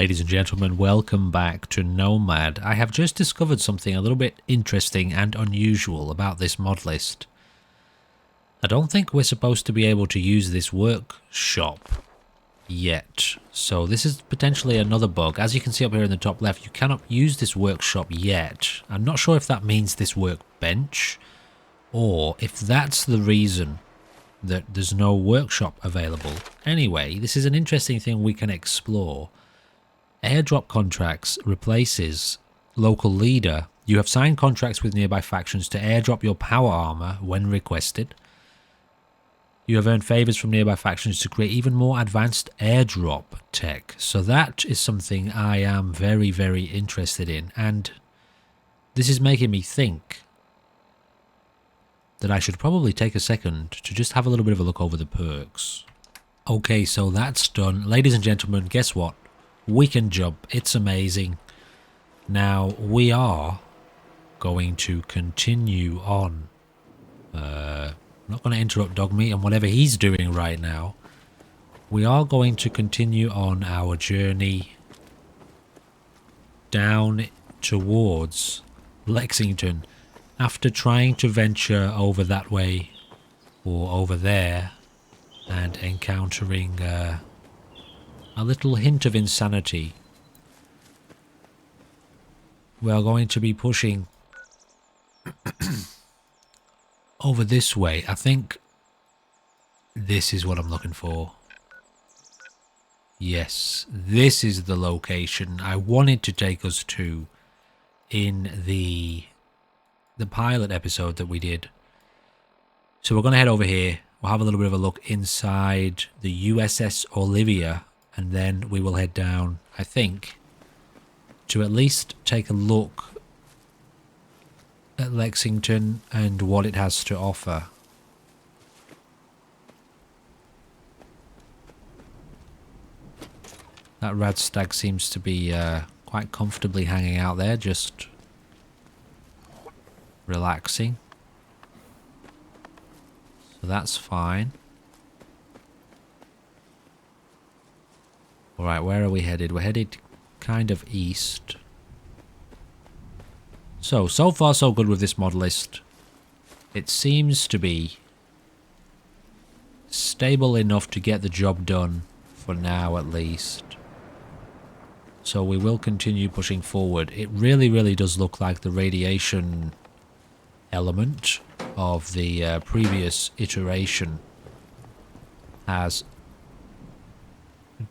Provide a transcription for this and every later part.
Ladies and gentlemen, welcome back to Nomad. I have just discovered something a little bit interesting and unusual about this mod list. I don't think we're supposed to be able to use this workshop yet. So this is potentially another bug. As you can see up here in the top left, you cannot use this workshop yet. I'm not sure if that means this workbench or if that's the reason that there's no workshop available. Anyway, this is an interesting thing we can explore. Airdrop contracts replaces local leader. You have signed contracts with nearby factions to airdrop your power armor when requested. You have earned favors from nearby factions to create even more advanced airdrop tech. So that is something I am very, very interested in. And this is making me think that I should probably take a second to just have a little bit of a look over the perks. Okay, so that's done. Ladies and gentlemen, guess what? We can jump. It's amazing. Now, we are going to continue on. I'm not going to interrupt Dogmeat and whatever he's doing right now. We are going to continue on our journey down towards Lexington after trying to venture over that way or over there and encountering a little hint of insanity. We are going to be pushing over this way. I think this is what I'm looking for. Yes, this is the location I wanted to take us to in the pilot episode that we did. So we're going to head over here. We'll have a little bit of a look inside the USS Olivia, and then we will head down, I think, to at least take a look at Lexington and what it has to offer. That rad stag seems to be quite comfortably hanging out there, just relaxing. So that's fine. Alright, where are we headed? We're headed kind of east. So far so good with this mod list. It seems to be stable enough to get the job done for now at least. So we will continue pushing forward. It really, really does look like the radiation element of the previous iteration has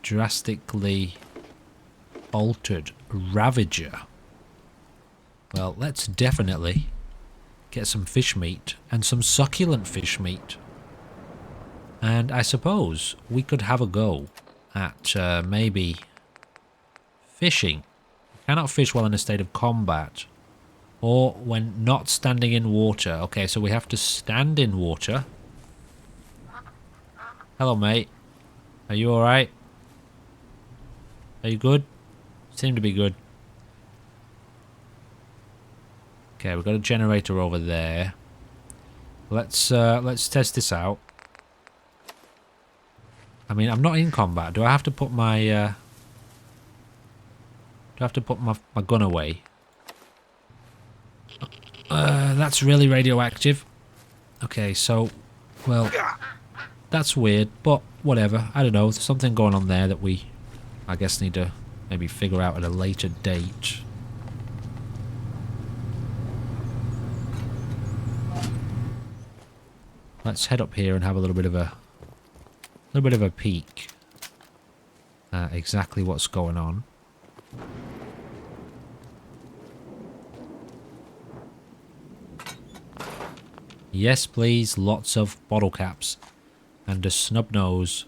drastically altered Ravager. Well, let's definitely get some fish meat and some succulent fish meat. And I suppose we could have a go at maybe fishing. You cannot fish while in a state of combat or when not standing in water. Okay, so we have to stand in water. Hello, mate. Are you alright? Are you good? Seem to be good. Okay, we've got a generator over there. Let's test this out. I mean, I'm not in combat. Do I have to put my my gun away? That's really radioactive. Okay, so, well, that's weird, but whatever. I don't know. There's something going on there that we, I guess, need to maybe figure out at a later date. Let's head up here and have a little bit of a peek at exactly what's going on. Yes, please. Lots of bottle caps and a snub nose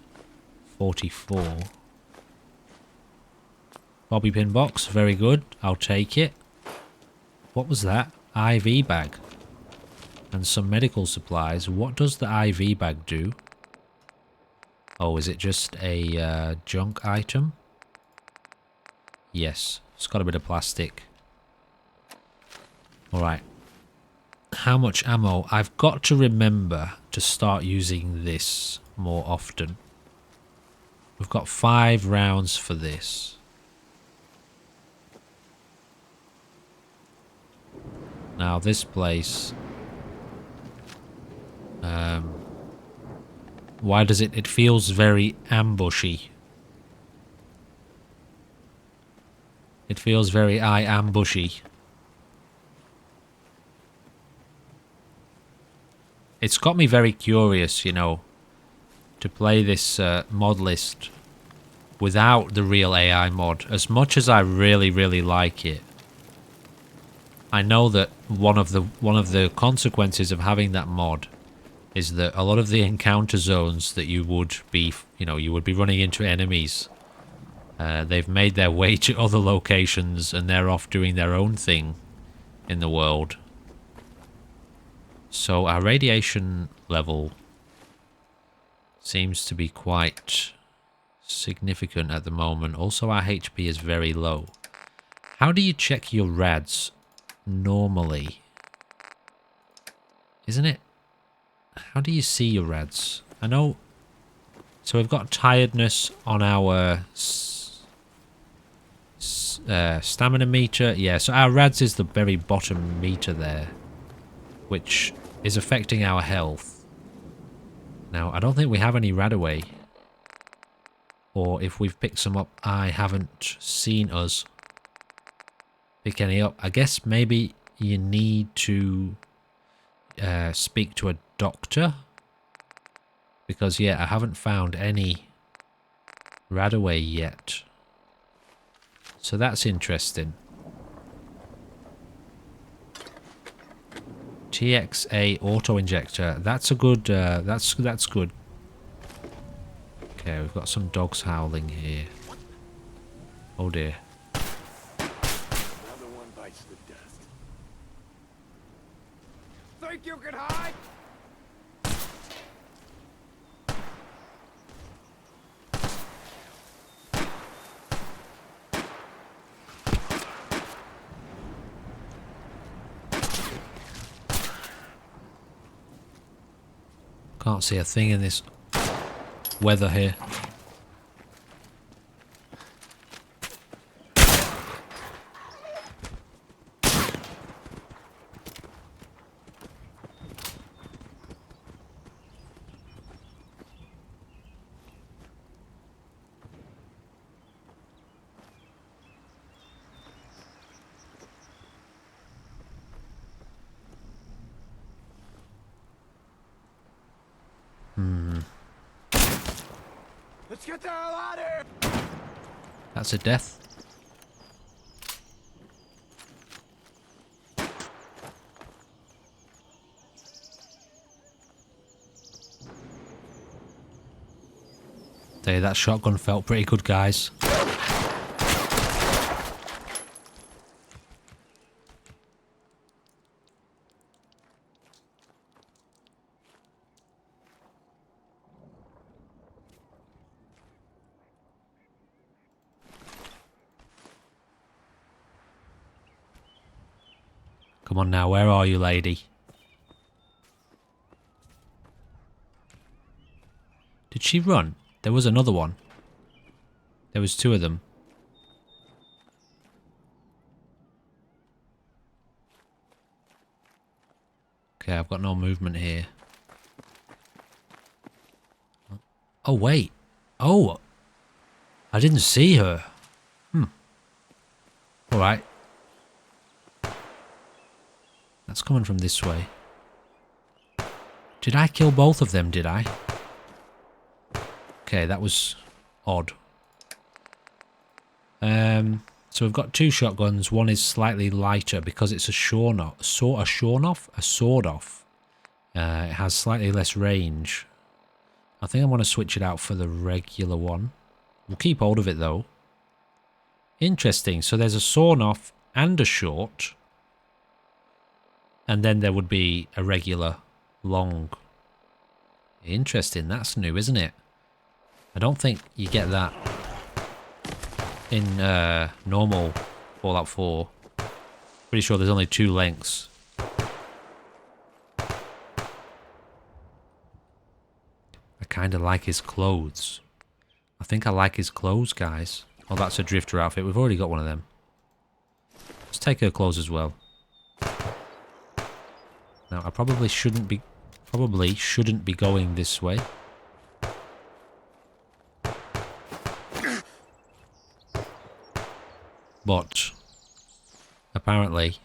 44. Bobby pin box, very good. I'll take it. What was that? IV bag. And some medical supplies. What does the IV bag do? Oh, is it just a junk item? Yes, it's got a bit of plastic. Alright. How much ammo? I've got to remember to start using this more often. We've got 5 rounds for this. Now this place... why does it... It feels very ambushy. It feels very ambushy. It's got me very curious, you know, to play this Modlist without the real AI mod. As much as I really, really like it, I know that one of the consequences of having that mod is that a lot of the encounter zones that you would be, you would be running into enemies. They've made their way to other locations and they're off doing their own thing in the world. So our radiation level seems to be quite significant at the moment. Also our HP is very low. How do you check your rads normally? Isn't it? How do you see your rads? I know. So we've got tiredness on our stamina meter. Yeah, so our rads is the very bottom meter there, which is affecting our health. Now, I don't think we have any Radaway. Or if we've picked some up, I haven't seen us pick any up. I guess maybe you need to speak to a doctor. Because, yeah, I haven't found any Radaway yet. So that's interesting. TXA auto injector. That's a good. That's good. Okay, we've got some dogs howling here. Oh dear. Another one bites the dust. Think you can hide? Can't see a thing in this weather here. Let's get the hell out of here! That's a death. Hey, that shotgun felt pretty good, guys. Come on now, where are you, lady? Did she run? There was another one. There was two of them. Okay, I've got no movement here. Oh, wait. Oh! I didn't see her. Alright. That's coming from this way. Did I kill both of them, did I? Okay, that was odd. So we've got two shotguns. One is slightly lighter because it's a sawed-off. It has slightly less range. I think I want to switch it out for the regular one. We'll keep hold of it though. Interesting. So there's a sawn-off and a short. And then there would be a regular long. Interesting. That's new, isn't it? I don't think you get that in normal Fallout 4. Pretty sure there's only two lengths. I kind of like his clothes. I think I like his clothes, guys. Oh, that's a drifter outfit. We've already got one of them. Let's take her clothes as well. Now I probably shouldn't be going this way. But apparently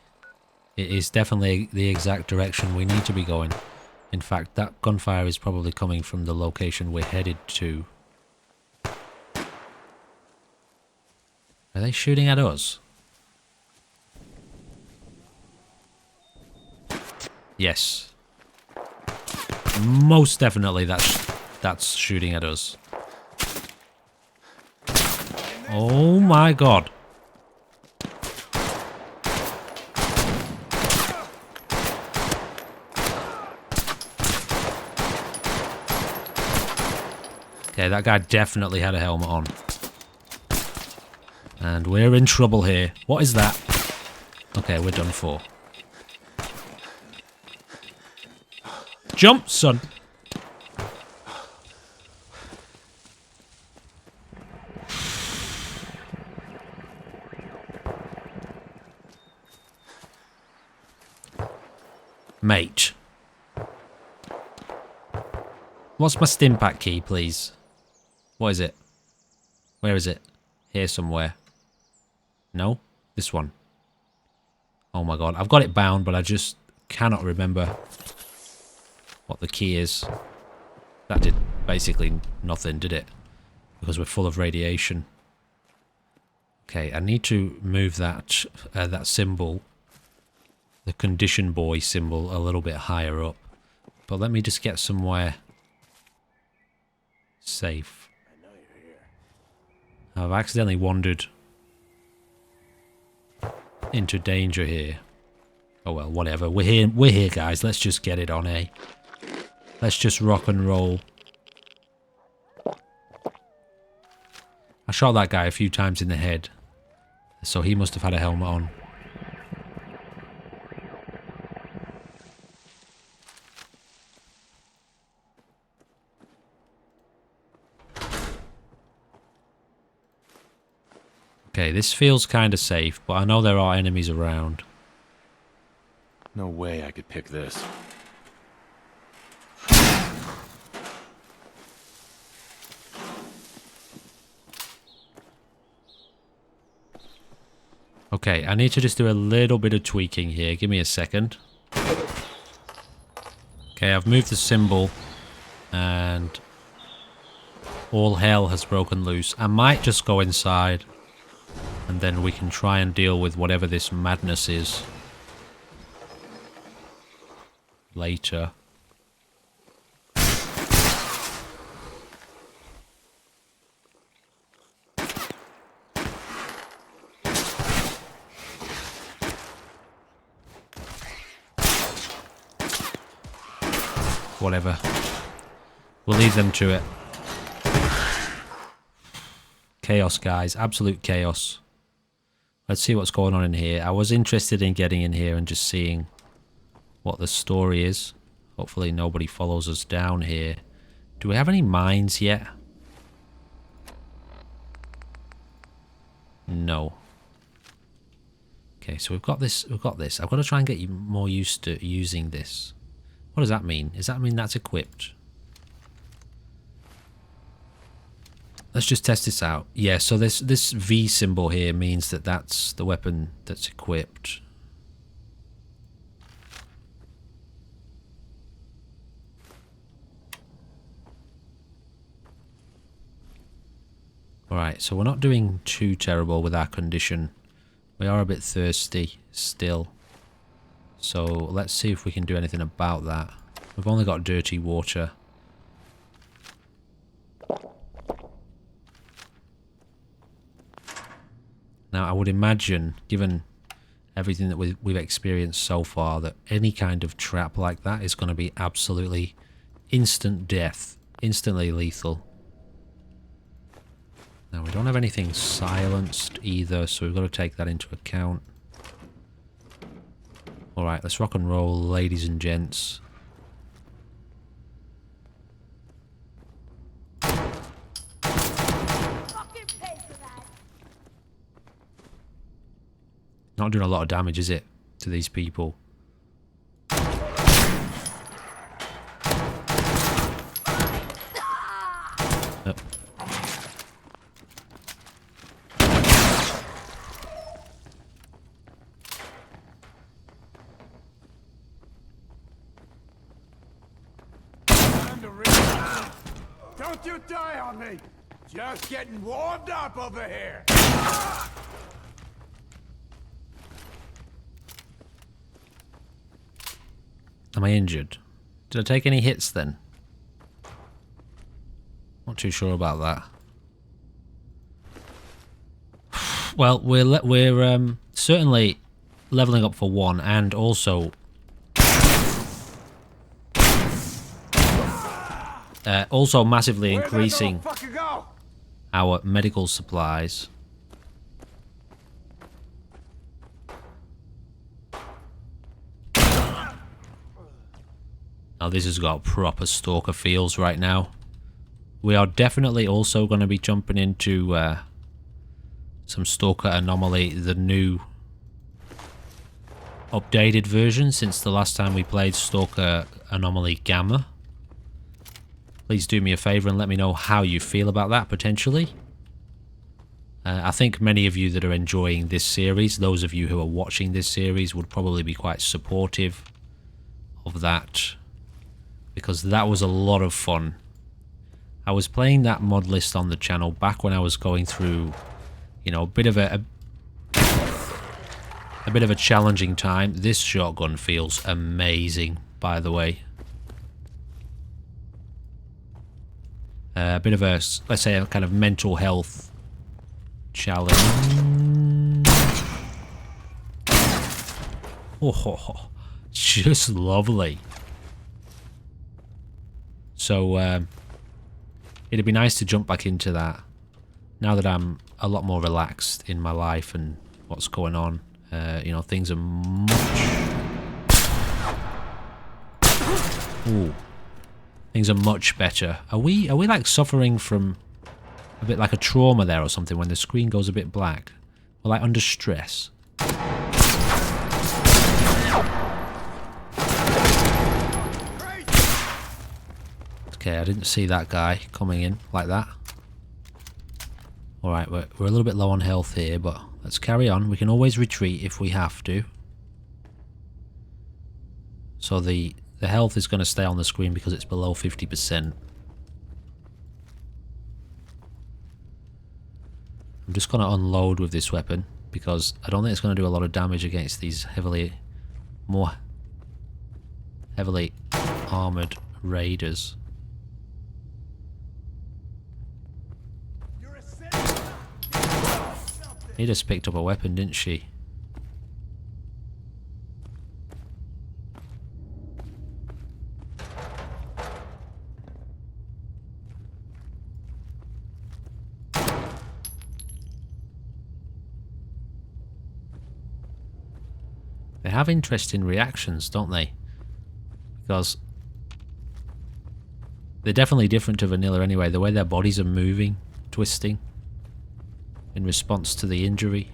it is definitely the exact direction we need to be going. In fact, that gunfire is probably coming from the location we're headed to. Are they shooting at us? Yes. Most definitely that's shooting at us. Oh my god. Okay, that guy definitely had a helmet on. And we're in trouble here. What is that? Okay, we're done for. Jump, son! Mate. What's my Stimpack key, please? What is it? Where is it? Here somewhere. No? This one. Oh my god. I've got it bound, but I just cannot remember what the key is. That did basically nothing, did it? Because we're full of radiation. Okay, I need to move that that symbol, the condition boy symbol, a little bit higher up. But let me just get somewhere safe. I know you're here. I've accidentally wandered into danger here. Oh well, whatever. We're here, guys. Let's just get it on, eh? Let's just rock and roll. I shot that guy a few times in the head, so he must have had a helmet on. Okay, this feels kind of safe, but I know there are enemies around. No way I could pick this. Okay, I need to just do a little bit of tweaking here. Give me a second. Okay, I've moved the symbol and all hell has broken loose. I might just go inside and then we can try and deal with whatever this madness is later. Whatever. We'll leave them to it. Chaos, guys. Absolute chaos. Let's see what's going on in here. I was interested in getting in here and just seeing what the story is. Hopefully nobody follows us down here. Do we have any mines yet? No. Okay, so we've got this. I've got to try and get you more used to using this. What does that mean? Does that mean that's equipped? Let's just test this out. Yeah, so this V symbol here means that that's the weapon that's equipped. Alright, so we're not doing too terrible with our condition. We are a bit thirsty still. So let's see if we can do anything about that. We've only got dirty water. Now I would imagine, given everything that we've experienced so far, that any kind of trap like that is going to be absolutely instant death. Instantly lethal. Now we don't have anything silenced either, so we've got to take that into account. Alright, let's rock and roll, ladies and gents. Not doing a lot of damage, is it, to these people? Don't you die on me! Just getting warmed up over here! Am I injured? Did I take any hits then? Not too sure about that. Well, we're certainly leveling up for 1, and also massively increasing our medical supplies. Now this has got proper stalker feels right now. We are definitely also going to be jumping into some Stalker Anomaly, the new updated version since the last time we played Stalker Anomaly Gamma. Please do me a favour and let me know how you feel about that, potentially. I think many of you that are enjoying this series, those of you who are watching this series, would probably be quite supportive of that, because that was a lot of fun. I was playing that mod list on the channel back when I was going through, you know, a bit of a challenging time. This shotgun feels amazing, by the way. A bit of a, let's say, a kind of mental health challenge. Oh, just lovely. So, it'd be nice to jump back into that now that I'm a lot more relaxed in my life and what's going on. You know, things are much better. Are we like suffering from a bit like a trauma there or something when the screen goes a bit black? We're like under stress. Okay, I didn't see that guy coming in like that. Alright, we're a little bit low on health here, but let's carry on. We can always retreat if we have to. So the health is going to stay on the screen because it's below 50%. I'm just going to unload with this weapon because I don't think it's going to do a lot of damage against these more heavily armoured raiders. He just picked up a weapon, didn't she? They have interesting reactions, don't they? Because they're definitely different to vanilla anyway. The way their bodies are moving, twisting in response to the injury.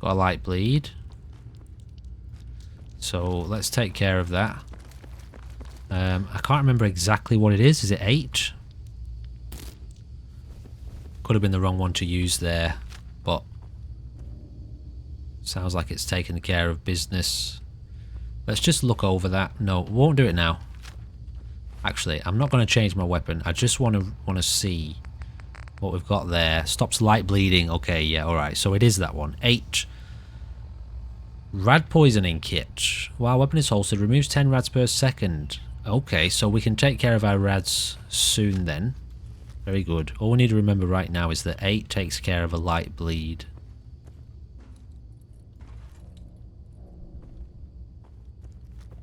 Got a light bleed. So let's take care of that. I can't remember exactly what it is. Is it 8? Could have been the wrong one to use there, but sounds like it's taken care of business. Let's just look over that. No, won't do it now. Actually, I'm not going to change my weapon. I just want to see what we've got there. Stops light bleeding. Okay, yeah, alright. So it is that one. 8. Rad poisoning kit. While weapon is holstered, removes 10 rads per second. Okay, so we can take care of our rads soon then. Very good. All we need to remember right now is that 8 takes care of a light bleed.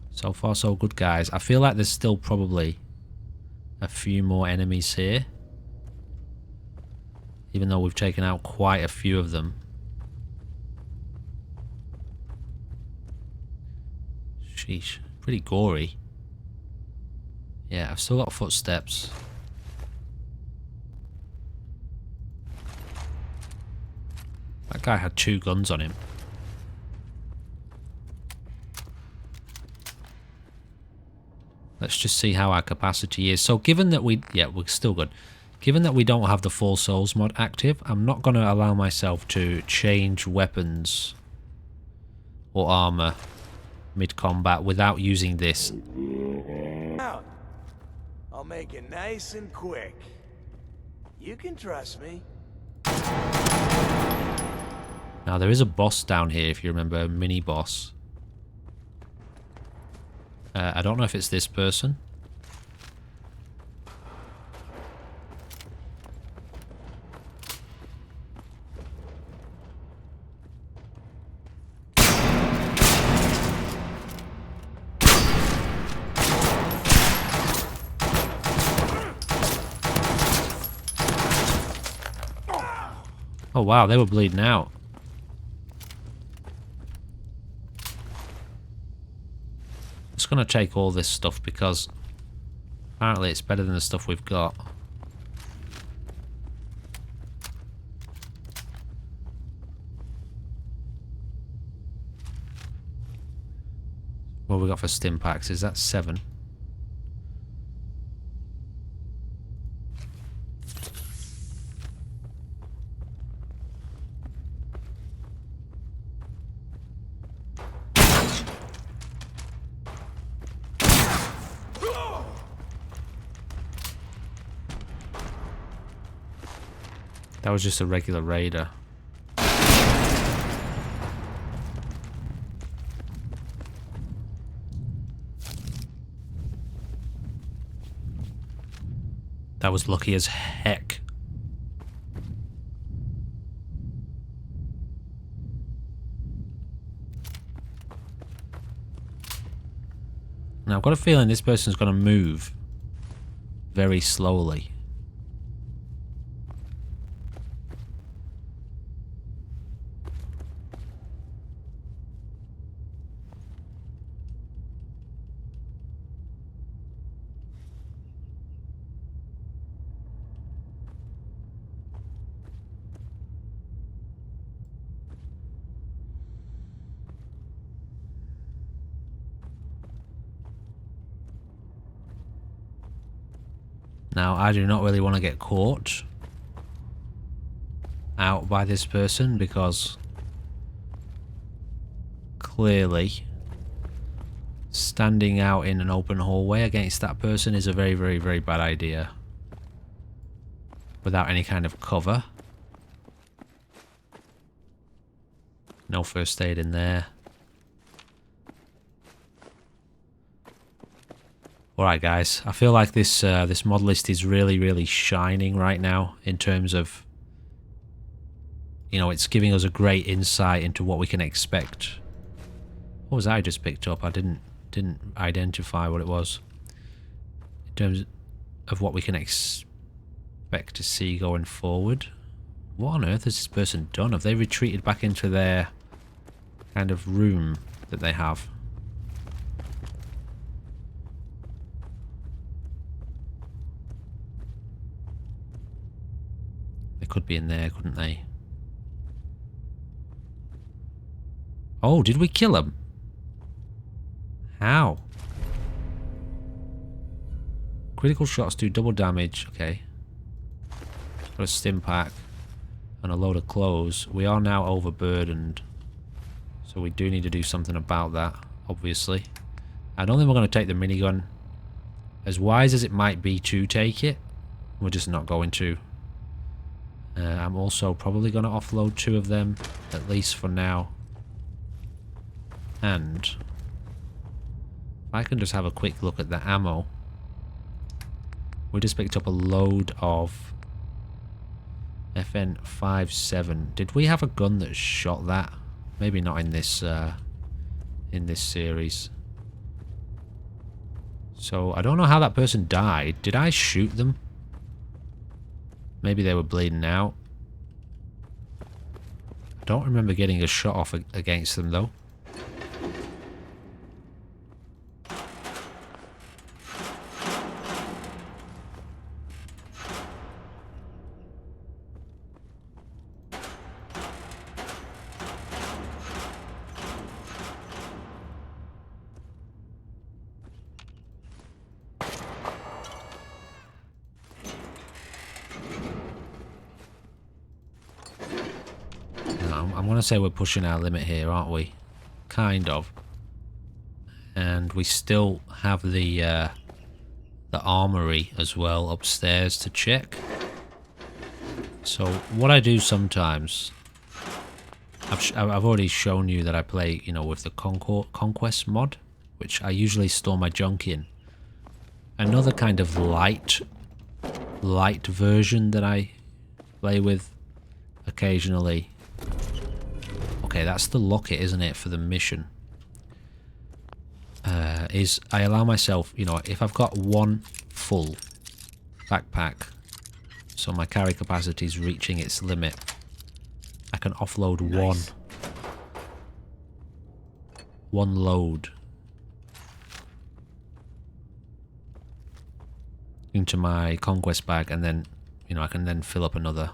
So far so good, guys. I feel like there's still probably a few more enemies here, even though we've taken out quite a few of them. Sheesh, pretty gory. Yeah, I've still got footsteps. That guy had 2 guns on him. Let's just see how our capacity is. So given that we're still good. Given that we don't have the full souls mod active, I'm not going to allow myself to change weapons or armor mid-combat without using this. Out. I'll make it nice and quick. You can trust me. Now there is a boss down here, if you remember, a mini boss. I don't know if it's this person. Oh wow, they were bleeding out. Just gonna take all this stuff because apparently it's better than the stuff we've got. What have we got for stim packs? Is that 7? That was just a regular raider. That was lucky as heck. Now I've got a feeling this person's going to move very slowly. Now, I do not really want to get caught out by this person because clearly standing out in an open hallway against that person is a very, very, very bad idea without any kind of cover. No first aid in there. Alright guys, I feel like this this mod list is really, really shining right now in terms of, you know, it's giving us a great insight into what we can expect. What was that I just picked up? I didn't identify what it was. In terms of what we can expect to see going forward. What on earth has this person done? Have they retreated back into their kind of room that they have? They could be in there, couldn't they? Oh, did we kill him? How? Critical shots do double damage. Okay. Got a stim pack and a load of clothes. We are now overburdened, so we do need to do something about that, obviously. I don't think we're going to take the minigun. As wise as it might be to take it, we're just not going to. I'm also probably going to offload 2 of them, at least for now. And if I can just have a quick look at the ammo. We just picked up a load of FN57. Did we have a gun that shot that? Maybe not in this series. So I don't know how that person died. Did I shoot them? Maybe they were bleeding out. I don't remember getting a shot off against them though. want to say we're pushing our limit here, aren't we? Kind of. And we still have the armory as well upstairs to check. So what I do sometimes, I've already shown you that I play, you know, with the Conquest mod, which I usually store my junk in. Another kind of light version that I play with occasionally. Okay, that's the locket, isn't it, for the mission? Is I allow myself, you know, if I've got one full backpack, so my carry capacity is reaching its limit, I can offload one load into my Conquest bag, and then, you know, I can then fill up another.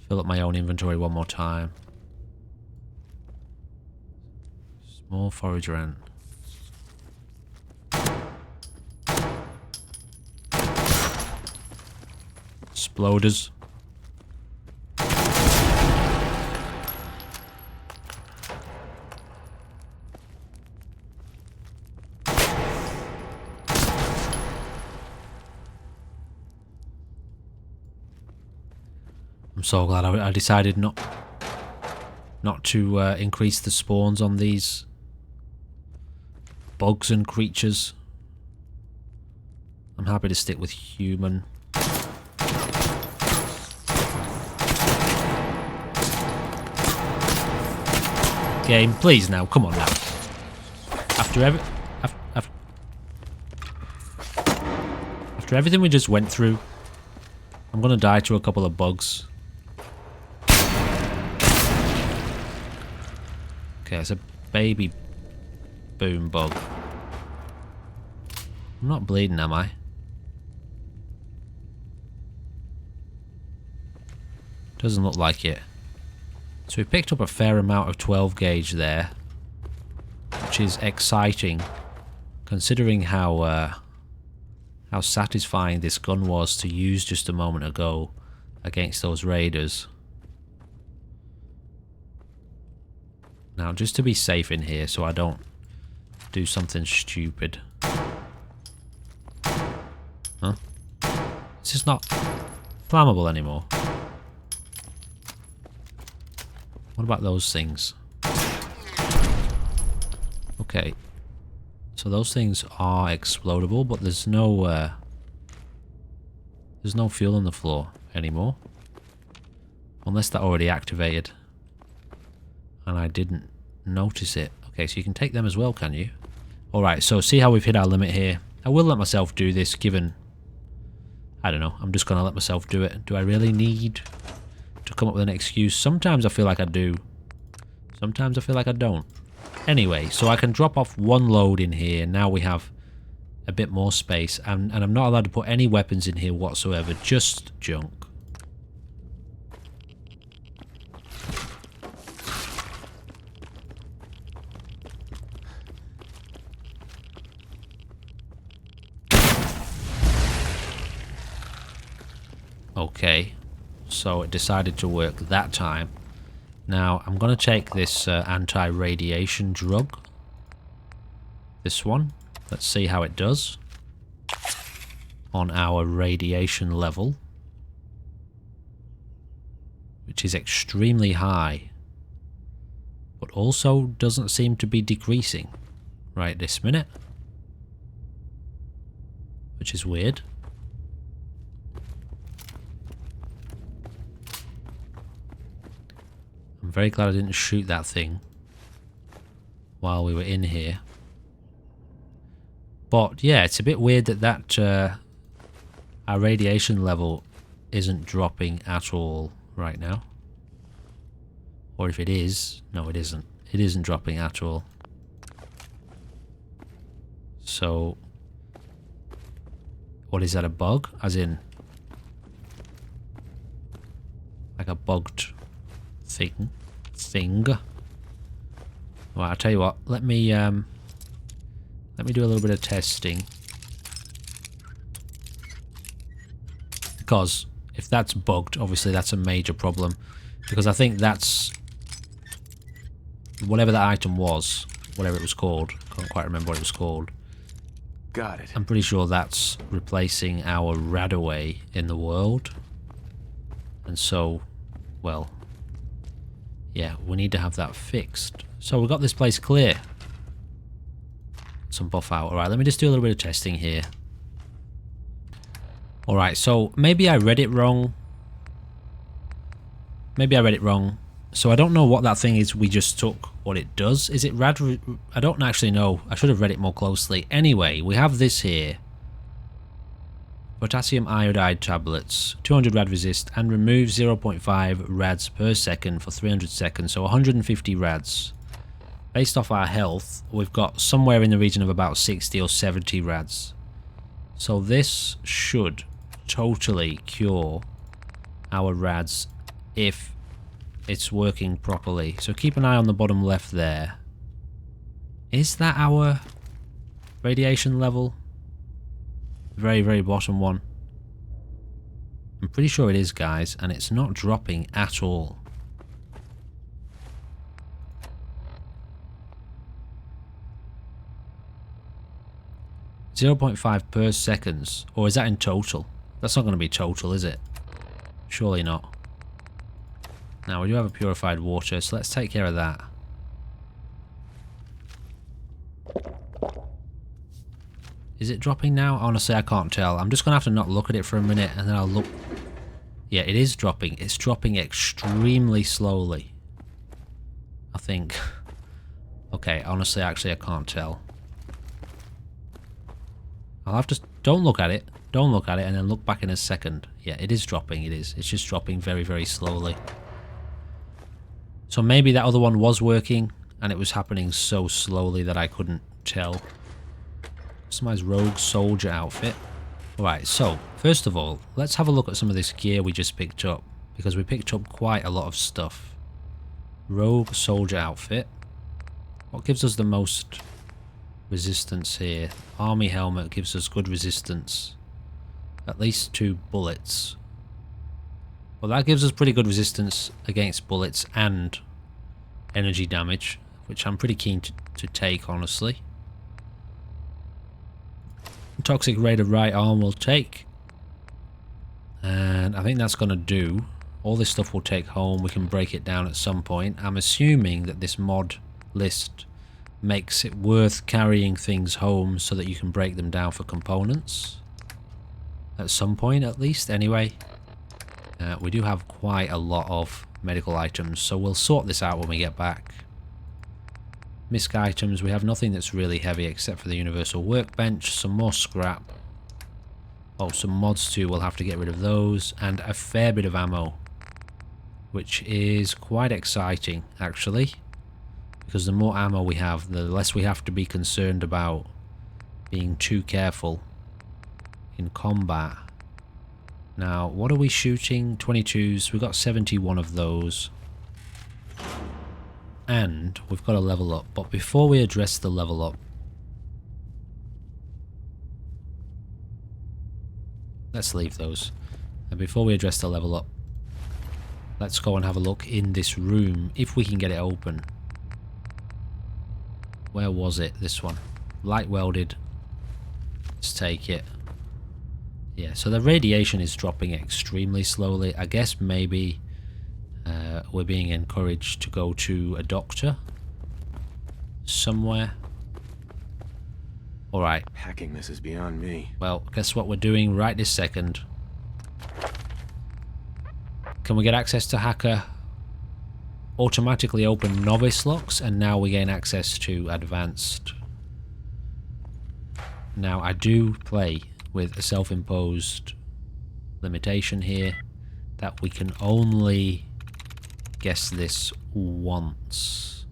Fill up my own inventory one more time. Small forager ant. Exploders. I'm so glad I decided not to increase the spawns on these bugs and creatures. I'm happy to stick with human. Game, please now, come on now. After everything we just went through, I'm gonna die to a couple of bugs. Okay, it's a baby boom bug. I'm not bleeding, am I? Doesn't look like it. So we picked up a fair amount of 12 gauge there, which is exciting, considering how satisfying this gun was to use just a moment ago against those raiders. Now, just to be safe in here, so I don't do something stupid. Huh? It's just not flammable anymore. What about those things? Okay. So those things are explodable, but there's no fuel on the floor anymore. Unless that already activated and I didn't notice it. Okay, so you can take them as well, can you? Alright, so see how we've hit our limit here. I will let myself do this, given... I don't know, I'm just going to let myself do it. Do I really need to come up with an excuse? Sometimes I feel like I do. Sometimes I feel like I don't. Anyway, so I can drop off one load in here. Now we have a bit more space. And I'm not allowed to put any weapons in here whatsoever. Just junk. Okay, so it decided to work that time. Now, I'm going to take this anti-radiation drug. This one. Let's see how it does on our radiation level, which is extremely high, but also doesn't seem to be decreasing right this minute, which is weird. I'm very glad I didn't shoot that thing while we were in here. But yeah, it's a bit weird that our radiation level isn't dropping at all right now. Or if it is, no it isn't. It isn't dropping at all. So, what is that, a bug? As in, like a bugged thing. Well, I'll tell you what. Let me do a little bit of testing. because if that's bugged, obviously that's a major problem. Because I think that's... whatever that item was, whatever it was called, can't quite remember what it was called. Got it. I'm pretty sure that's replacing our Radaway in the world. And so, well, yeah, we need to have that fixed. So we've got this place clear. Some buff out. Alright, let me just do a little bit of testing here. Alright, so maybe I read it wrong. Maybe I read it wrong. So I don't know what that thing is we just took, what it does. Is it rad... I don't actually know. I should have read it more closely. Anyway, we have this here. Potassium iodide tablets. 200 rad resist and remove 0.5 rads per second for 300 seconds. So 150 rads. Based off our health, we've got somewhere in the region of about 60 or 70 rads. So this should totally cure our rads if it's working properly. So keep an eye on the bottom left there. Is that our radiation level? Very, very bottom one. I'm pretty sure it is, guys, and it's not dropping at all. .5 per seconds. Or is that in total? That's not going to be total, is it? Surely not. Now, we do have a purified water, so let's take care of that. Is it dropping now? Honestly, I can't tell. I'm just going to have to not look at it for a minute, and then I'll look. Yeah, it is dropping. It's dropping extremely slowly, I think. Okay, honestly, actually, I can't tell. I'll have to... Don't look at it. Don't look at it, and then look back in a second. Yeah, it is dropping. It is. It's just dropping very, very slowly. So maybe that other one was working, and it was happening so slowly that I couldn't tell. Customize rogue soldier outfit. Alright, so, first of all, let's have a look at some of this gear we just picked up, because we picked up quite a lot of stuff. Rogue soldier outfit. What gives us the most resistance here? Army helmet gives us good resistance. At least 2 bullets. Well, that gives us pretty good resistance against bullets and energy damage, which I'm pretty keen to take, honestly. Toxic Raider right arm will take. And I think that's going to do. All this stuff we'll take home. We can break it down at some point. I'm assuming that this mod list makes it worth carrying things home so that you can break them down for components. At some point, at least, anyway. We do have quite a lot of medical items, so we'll sort this out when we get back. Misc items, we have nothing that's really heavy except for the universal workbench, some more scrap. Oh, some mods too, we'll have to get rid of those, and a fair bit of ammo. Which is quite exciting, actually. Because the more ammo we have, the less we have to be concerned about being too careful in combat. Now, what are we shooting? 22s. We've got 71 of those. And we've got to level up. But before we address the level up, let's leave those. And before we address the level up, let's go and have a look in this room, if we can get it open. Where was it? This one. Light welded. Let's take it. Yeah, so the radiation is dropping extremely slowly. I guess maybe we're being encouraged to go to a doctor somewhere. Alright. Hacking this is beyond me. Well, guess what we're doing right this second? Can we get access to hacker? Automatically open novice locks, and now we gain access to advanced. Now, I do play with a self-imposed limitation here that we can only guess this once.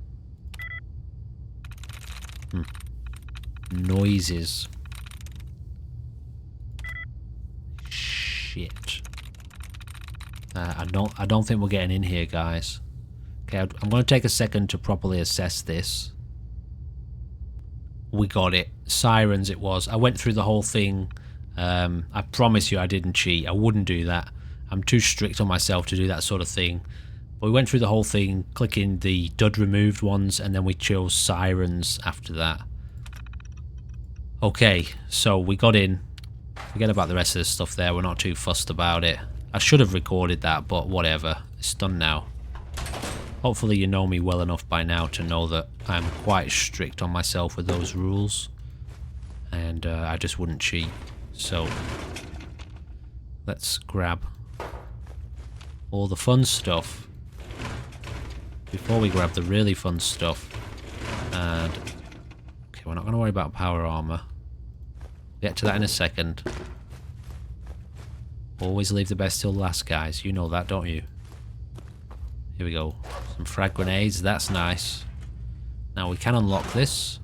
Noises. Shit. I don't think we're getting in here, guys. Okay, I'm going to take a second to properly assess this. We got it. Sirens it was. I went through the whole thing I promise you I didn't cheat. I wouldn't do that. I'm too strict on myself to do that sort of thing. But we went through the whole thing, clicking the dud removed ones, and then we chose sirens after that. Okay, so we got in. Forget about the rest of the stuff there. We're not too fussed about it. I should have recorded that, but whatever. It's done now. Hopefully you know me well enough by now to know that I'm quite strict on myself with those rules. And I just wouldn't cheat. So, let's grab all the fun stuff before we grab the really fun stuff. And, okay, we're not going to worry about power armor. Get to that in a second. Always leave the best till last, guys. You know that, don't you? Here we go. Some frag grenades. That's nice. Now we can unlock this.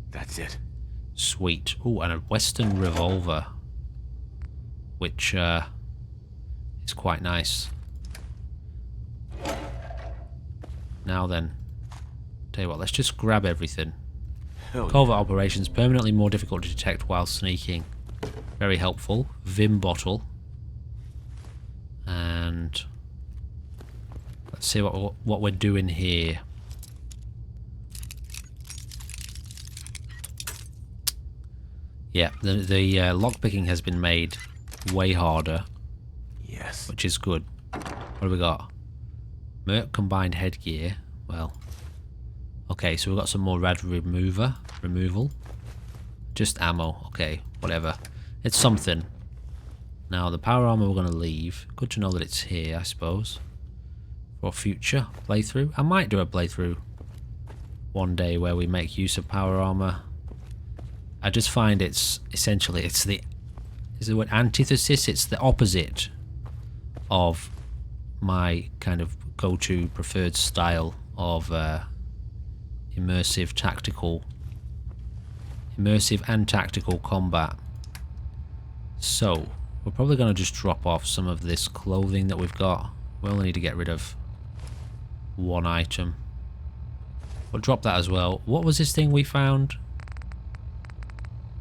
That's it. Sweet. Oh, and a Western revolver. Which is quite nice. Now then. Tell you what, let's just grab everything. Hell Covert operations permanently more difficult to detect while sneaking. Very helpful. Vim bottle. And let's see what we're doing here. Yeah, the lockpicking has been made way harder, Yes. which is good. What have we got? Merc combined headgear. Well, okay, so we've got some more rad removal. Just ammo. Okay, whatever. It's something. Now, the power armor we're going to leave. Good to know that it's here, I suppose. For a future playthrough. I might do a playthrough one day where we make use of power armor. I just find it's essentially, is the word antithesis? It's the opposite of my kind of go-to preferred style of immersive and tactical combat. So we're probably going to just drop off some of this clothing that we've got. We only need to get rid of one item. We'll drop that as well. What was this thing we found?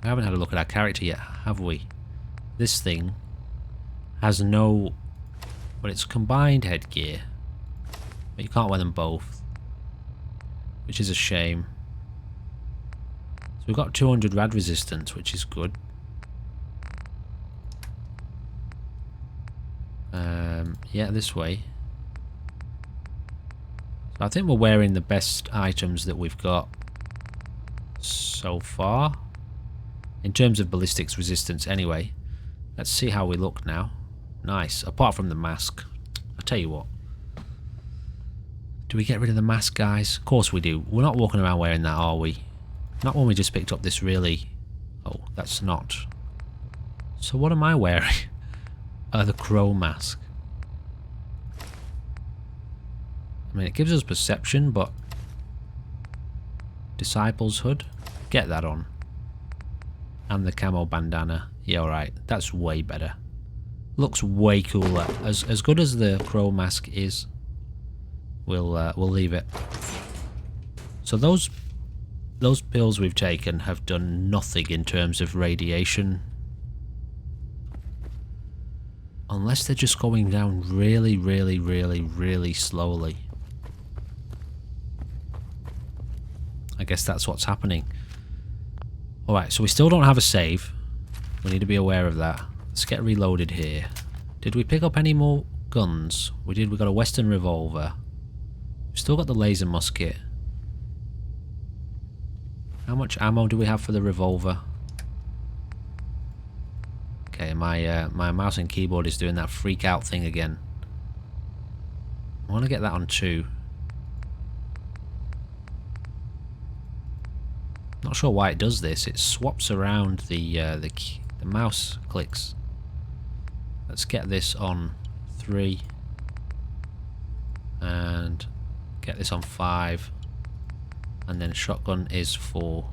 We haven't had a look at our character yet, have we? This thing has no... Well, it's combined headgear. But you can't wear them both. Which is a shame. So we've got 200 rad resistance, which is good. Yeah, this way. So I think we're wearing the best items that we've got so far. In terms of ballistics resistance anyway. Let's see how we look now. Nice. Apart from the mask. I'll tell you what. Do we get rid of the mask, guys? Of course we do. We're not walking around wearing that, are we? Not when we just picked up this really... Oh, that's not... So what am I wearing? The crow mask. I mean, it gives us perception, but... Disciples hood? Get that on. And the camo bandana. Yeah, alright. That's way better. Looks way cooler. As good as the crow mask is, we'll leave it. So those pills we've taken have done nothing in terms of radiation. Unless they're just going down really, really, really, really slowly. I guess that's what's happening. Alright, so we still don't have a save. We need to be aware of that. Let's get reloaded here. Did we pick up any more guns? We did. We got a Western revolver. We've still got the laser musket. How much ammo do we have for the revolver? Okay, my mouse and keyboard is doing that freak out thing again. I want to get that on 2. Not sure why it does this. It swaps around the mouse clicks. Let's get this on 3 and get this on 5, and then shotgun is 4.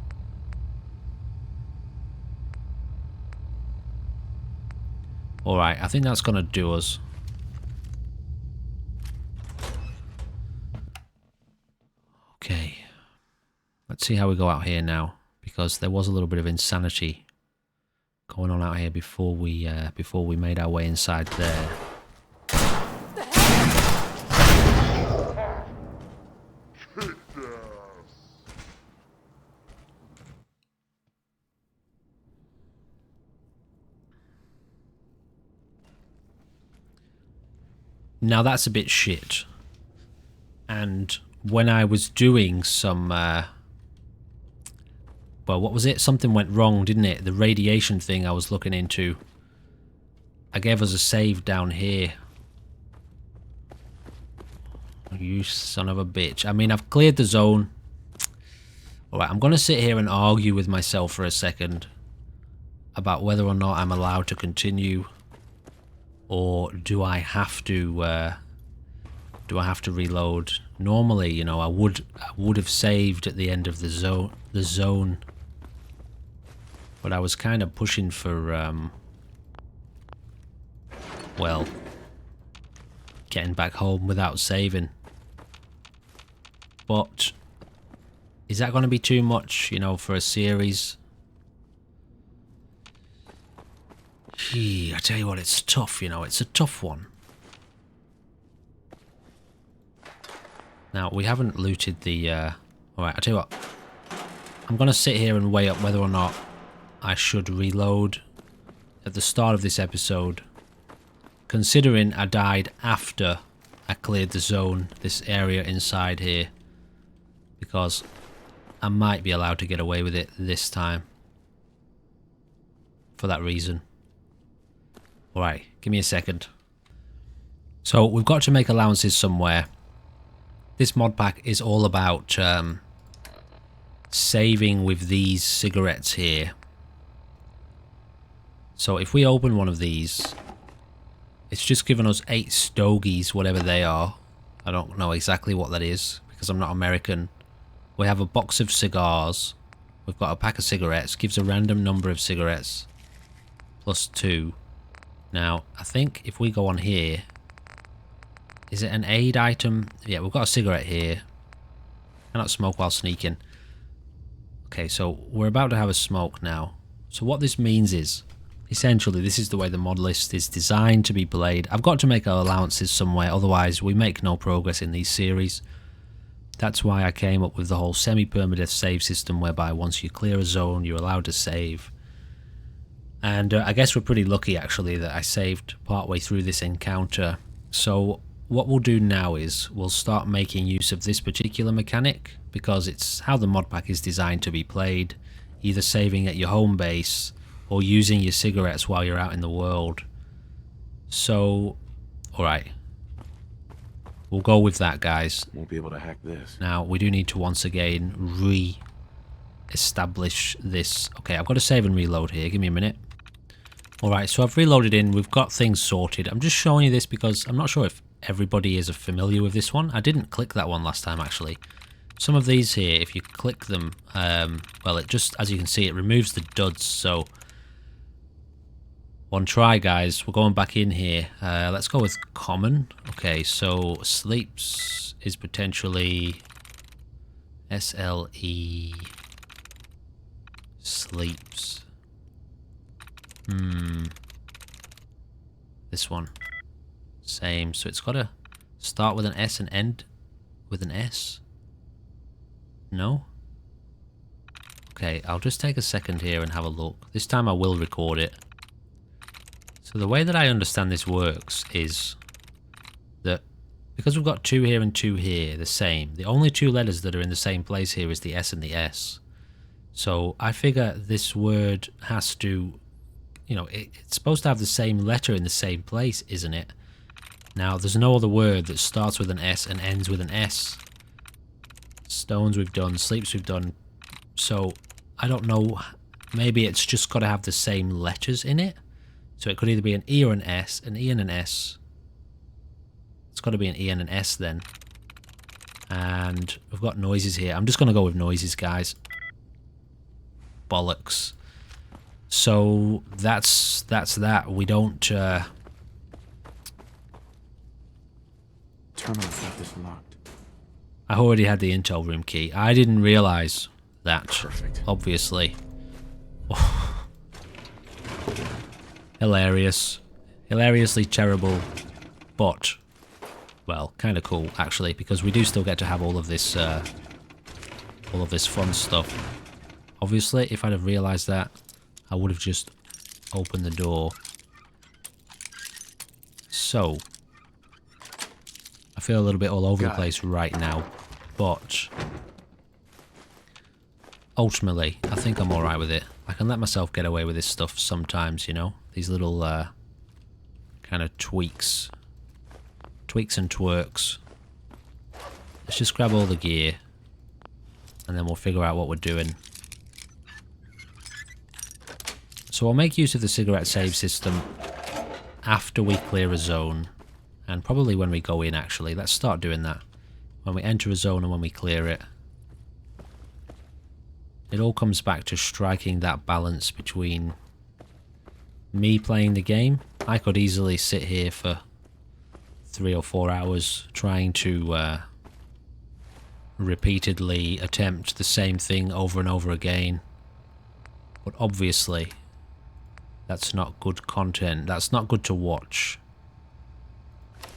Alright, I think that's gonna do us. Okay, Let's see how we go out here now, because there was a little bit of insanity going on out here before we made our way inside there. Now that's a bit shit. And when I was doing some, well, what was it? Something went wrong, didn't it? The radiation thing I was looking into. I gave us a save down here. You son of a bitch. I mean, I've cleared the zone. Alright, I'm going to sit here and argue with myself for a second about whether or not I'm allowed to continue. Or do I have to reload? Normally, you know, I would have saved at the end of the zone. But I was kind of pushing for well, getting back home without saving. But is that going to be too much, you know, for a series? Gee, I tell you what, it's tough, you know, it's a tough one. Now, we haven't looted the, alright, I'll tell you what. I'm going to sit here and weigh up whether or not I should reload at the start of this episode. Considering I died after I cleared the zone, this area inside here. Because I might be allowed to get away with it this time. For that reason. Alright, give me a second. So, we've got to make allowances somewhere. This mod pack is all about saving with these cigarettes here. So, if we open one of these, it's just given us 8 stogies, whatever they are. I don't know exactly what that is, because I'm not American. We have a box of cigars. We've got a pack of cigarettes. Gives a random number of cigarettes. Plus 2. Now, I think if we go on here... Is it an aid item? Yeah, we've got a cigarette here. Cannot smoke while sneaking. Okay, so we're about to have a smoke now. So what this means is... Essentially, this is the way the mod list is designed to be played. I've got to make our allowances somewhere, otherwise we make no progress in these series. That's why I came up with the whole semi-permadeath save system, whereby once you clear a zone, you're allowed to save. And I guess we're pretty lucky, actually, that I saved partway through this encounter. So what we'll do now is we'll start making use of this particular mechanic, because it's how the mod pack is designed to be played, either saving at your home base or using your cigarettes while you're out in the world. So, alright. We'll go with that, guys. Won't be able to hack this. Now, we do need to once again re-establish this. Okay, I've got to save and reload here. Give me a minute. Alright, so I've reloaded in. We've got things sorted. I'm just showing you this because I'm not sure if everybody is familiar with this one. I didn't click that one last time, actually. Some of these here, if you click them, well, it just, as you can see, it removes the duds, so... One try, guys. We're going back in here. Let's go with common. Okay, so sleeps is potentially SLE sleeps. This one. Same. So it's got to start with an S and end with an S. No? Okay, I'll just take a second here and have a look. This time I will record it. So the way that I understand this works is that because we've got 2 here and 2 here, the same, the only 2 letters that are in the same place here is the S and the S. So I figure this word has to, you know, it's supposed to have the same letter in the same place, isn't it? Now, there's no other word that starts with an S and ends with an S. Stones we've done, sleeps we've done. So, I don't know, maybe it's just got to have the same letters in it. So it could either be an E or an S, an E and an S. It's got to be an E and an S then. And we've got noises here. I'm just going to go with noises, guys. Bollocks. So that's that. We don't... Terminal got this locked. I already had the intel room key. I didn't realise that. Perfect. Obviously. Hilarious. Hilariously terrible, but, well, kind of cool, actually, because we do still get to have all of this fun stuff. Obviously, if I'd have realised that, I would have just opened the door. So, I feel a little bit all over the place right now, but ultimately, I think I'm alright with it. I can let myself get away with this stuff sometimes, you know? These little, kind of tweaks and twerks. Let's just grab all the gear, and then we'll figure out what we're doing. So I'll make use of the cigarette save system after we clear a zone, and probably when we go in actually. Let's start doing that. When we enter a zone and when we clear it. It all comes back to striking that balance between me playing the game. I could easily sit here for 3 or 4 hours trying to repeatedly attempt the same thing over and over again. But obviously, that's not good content. That's not good to watch.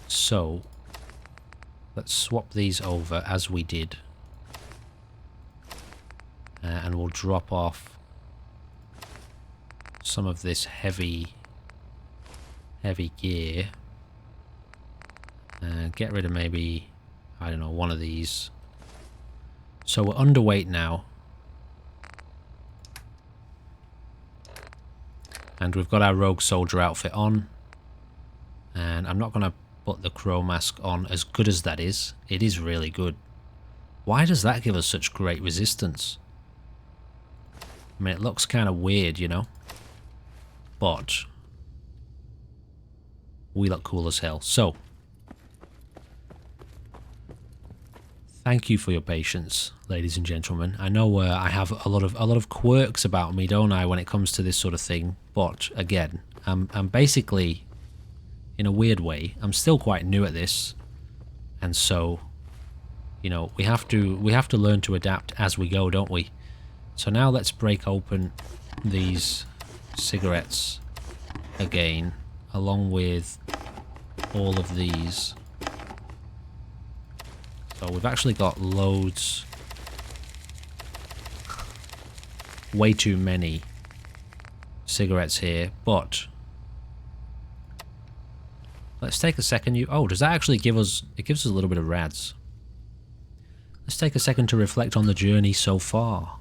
So, let's swap these over as we did. And we'll drop off some of this heavy gear. And get rid of maybe, I don't know, one of these. So we're underweight now. And we've got our rogue soldier outfit on. And I'm not going to put the crow mask on, as good as that is. It is really good. Why does that give us such great resistance? I mean, it looks kind of weird, you know? But we look cool as hell. So, thank you for your patience, ladies and gentlemen. I know I have a lot of quirks about me, don't I, when it comes to this sort of thing. But again, I'm basically, in a weird way, I'm still quite new at this, and so, you know, we have to learn to adapt as we go, don't we? So now let's break open these cigarettes again, along with all of these. So we've actually got loads, way too many cigarettes here, but let's take a second. Oh, does that actually give us, it gives us a little bit of rads. Let's take a second to reflect on the journey so far.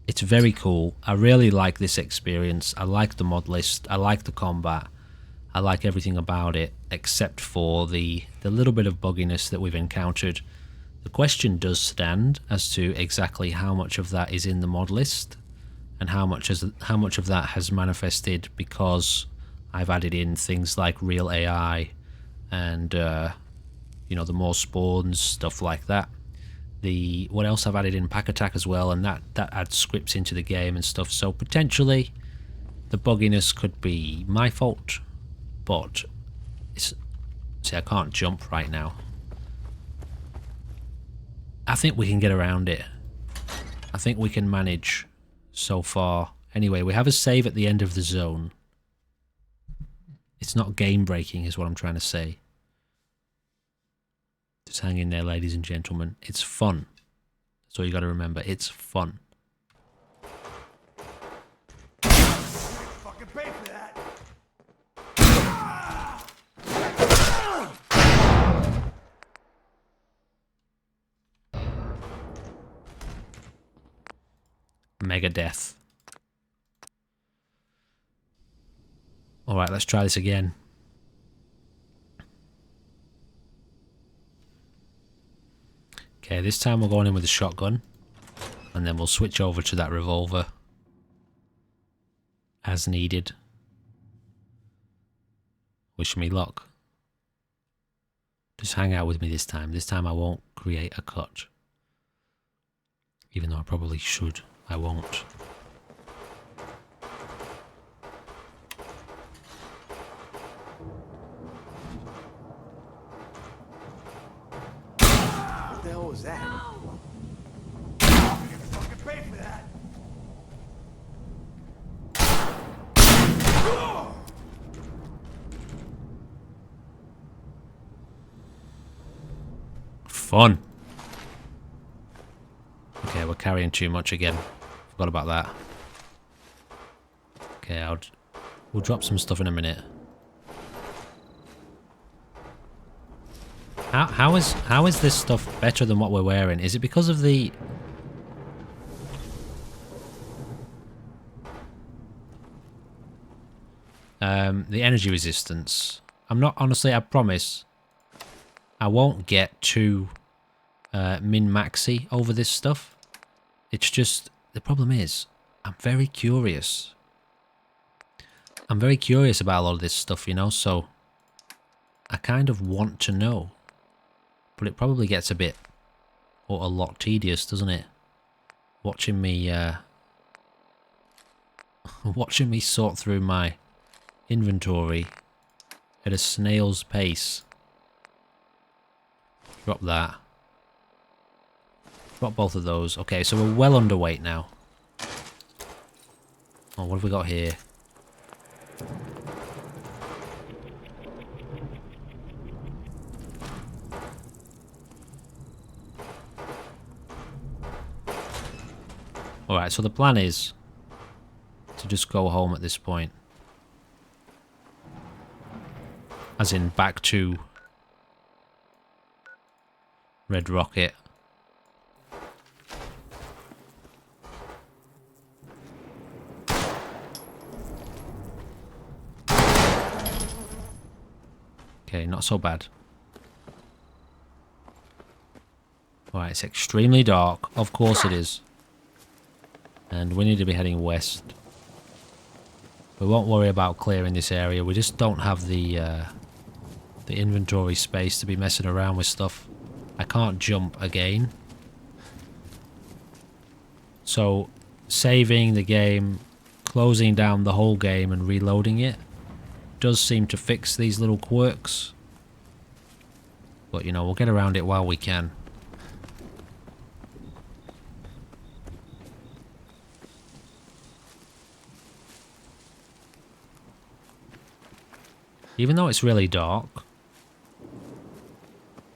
It's very cool. I really like this experience. I like the mod list. I like the combat. I like everything about it, except for the little bit of bugginess that we've encountered. The question does stand as to exactly how much of that is in the mod list, and how much of that has manifested because I've added in things like real AI and you know, the more spawns, stuff like that. What else I've added in pack attack as well, and that adds scripts into the game and stuff. So potentially the bugginess could be my fault, but see, I can't jump right now. I think we can get around it. I think we can manage so far. Anyway, we have a save at the end of the zone. It's not game breaking is what I'm trying to say. Just hang in there, ladies and gentlemen. It's fun. That's all you got to remember. It's fun. Fucking pay for that. Mega death. Alright, let's try this again. Okay, this time we're going in with the shotgun, and then we'll switch over to that revolver as needed. Wish me luck. Just hang out with me this time. This time I won't create a cut. Even though I probably should, I won't. What the hell was that? fun. Okay, we're carrying too much again. Forgot about that. Okay, we'll drop some stuff in a minute. How is this stuff better than what we're wearing? Is it because of the... the energy resistance? I'm not, honestly, I promise, I won't get too min-maxy over this stuff. It's just, the problem is, I'm very curious. I'm very curious about a lot of this stuff, you know, so I kind of want to know. But it probably gets a bit, or a lot tedious, doesn't it? Watching me, watching me sort through my inventory at a snail's pace. Drop that. Drop both of those. Okay, so we're well underweight now. Oh, what have we got here? Alright, so the plan is to just go home at this point. As in back to Red Rocket. Okay, not so bad. Alright, it's extremely dark. Of course it is. And we need to be heading west. We won't worry about clearing this area. We just don't have the inventory space to be messing around with stuff. I can't jump again. So, saving the game, closing down the whole game and reloading it does seem to fix these little quirks. But, you know, we'll get around it while we can. Even though it's really dark,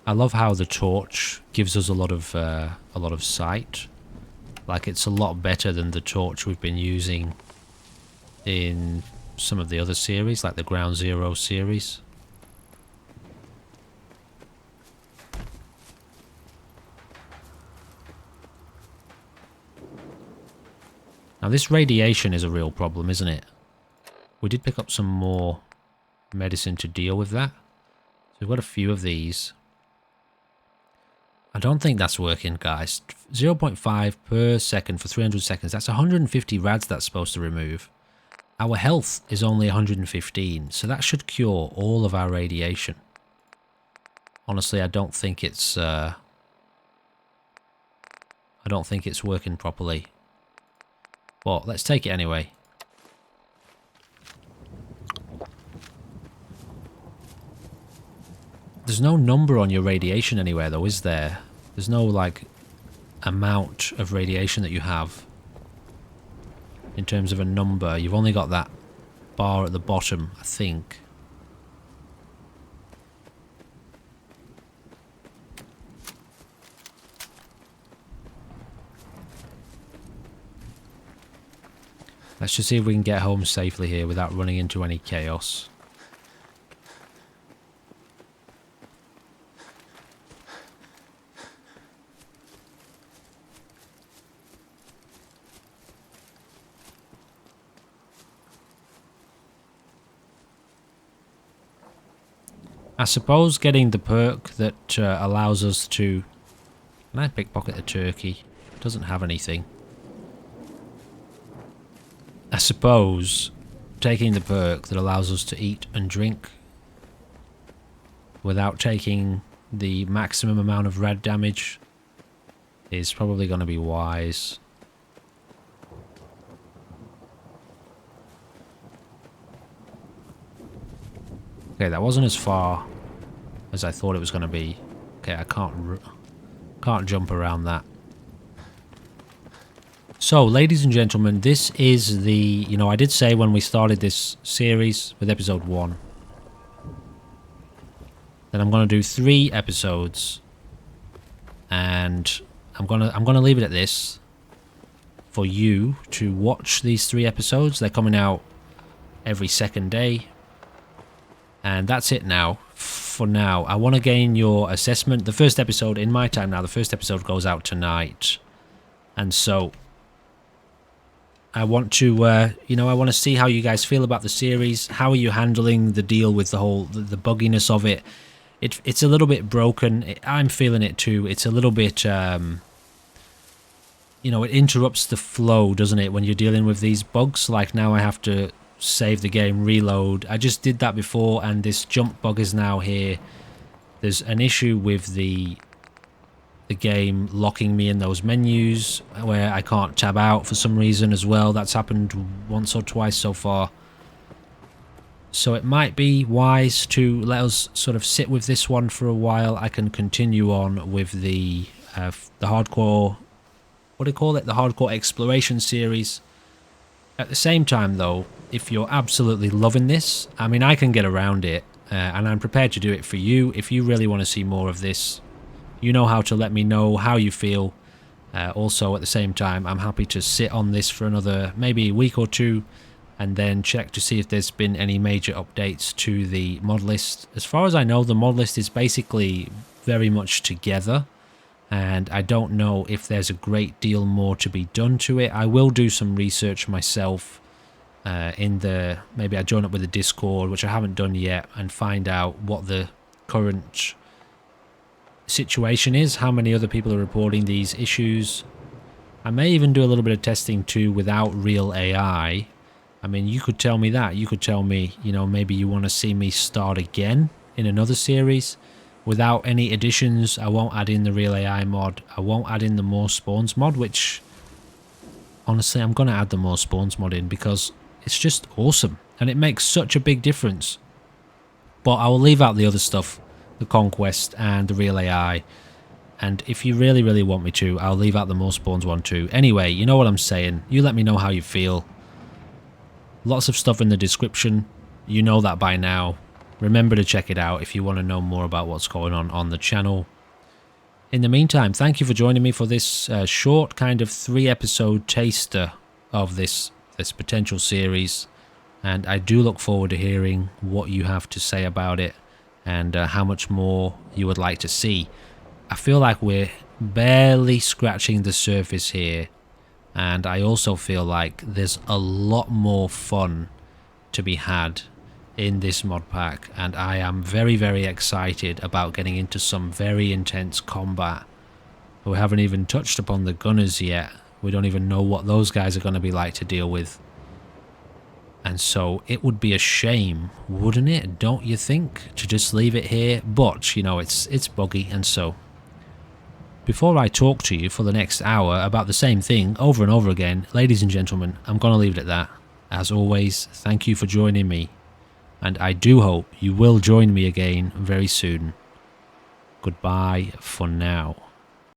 I love how the torch gives us a lot of sight. Like, it's a lot better than the torch we've been using in some of the other series, like the Ground Zero series. Now, this radiation is a real problem, isn't it? We did pick up some more medicine to deal with that. So we've got a few of these. I don't think that's working, guys. 0.5 per second for 300 seconds. That's 150 rads that's supposed to remove. Our health is only 115, so that should cure all of our radiation. Honestly, I don't think it's working properly. But let's take it anyway. There's no number on your radiation anywhere though, is there? There's no, like, amount of radiation that you have. In terms of a number, you've only got that bar at the bottom, I think. Let's just see if we can get home safely here without running into any chaos. I suppose getting the perk that allows us to... Can I pickpocket the turkey? It doesn't have anything. I suppose taking the perk that allows us to eat and drink without taking the maximum amount of red damage is probably going to be wise. Okay, that wasn't as far as I thought it was going to be. Okay, I can't jump around that. So, ladies and gentlemen, this is the... You know, I did say when we started this series with episode 1 that I'm going to do 3 episodes and I'm gonna leave it at this for you to watch these 3 episodes. They're coming out every second day, and that's it now. For now, I want to gain your assessment. The first episode, in my time now, the first episode goes out tonight, and so I want to, you know, I want to see how you guys feel about the series. How are you handling the deal with the whole the bugginess of it? It's a little bit broken. I'm feeling it too. It's a little bit, you know, it interrupts the flow, doesn't it, when you're dealing with these bugs? Like now I have to save the game, reload. I just did that before, and this jump bug is now here. There's an issue with the game locking me in those menus where I can't tab out for some reason as well. That's happened once or twice so far. So it might be wise to let us sort of sit with this one for a while. I can continue on with the hardcore, what do you call it? The hardcore exploration series. At the same time though, if you're absolutely loving this, I mean, I can get around it, and I'm prepared to do it for you. If you really want to see more of this, you know how to let me know how you feel. Also, at the same time, I'm happy to sit on this for another maybe a week or 2, and then check to see if there's been any major updates to the mod list. As far as I know, the mod list is basically very much together, and I don't know if there's a great deal more to be done to it. I will do some research myself maybe I join up with the Discord, which I haven't done yet, and find out what the current situation is, how many other people are reporting these issues. I may even do a little bit of testing too without real AI. I mean, you could tell me that. You could tell me, you know, maybe you want to see me start again in another series without any additions. I won't add in the real AI mod. I won't add in the more spawns mod, which honestly, I'm going to add the more spawns mod in because it's just awesome and it makes such a big difference. But I will leave out the other stuff, the Conquest and the real AI. And if you really, really want me to, I'll leave out the more spawns one too. Anyway, you know what I'm saying. You let me know how you feel. Lots of stuff in the description. You know that by now. Remember to check it out if you want to know more about what's going on the channel. In the meantime, thank you for joining me for this short kind of 3-episode taster of this potential series. And I do look forward to hearing what you have to say about it and how much more you would like to see. I feel like we're barely scratching the surface here, and I also feel like there's a lot more fun to be had in this mod pack, and I am very, very excited about getting into some very intense combat. We haven't even touched upon the gunners yet. We don't even know what those guys are going to be like to deal with. And so it would be a shame, wouldn't it, don't you think, to just leave it here? But, you know, it's buggy, and so before I talk to you for the next hour about the same thing over and over again, ladies and gentlemen, I'm going to leave it at that. As always, thank you for joining me, and I do hope you will join me again very soon. Goodbye for now.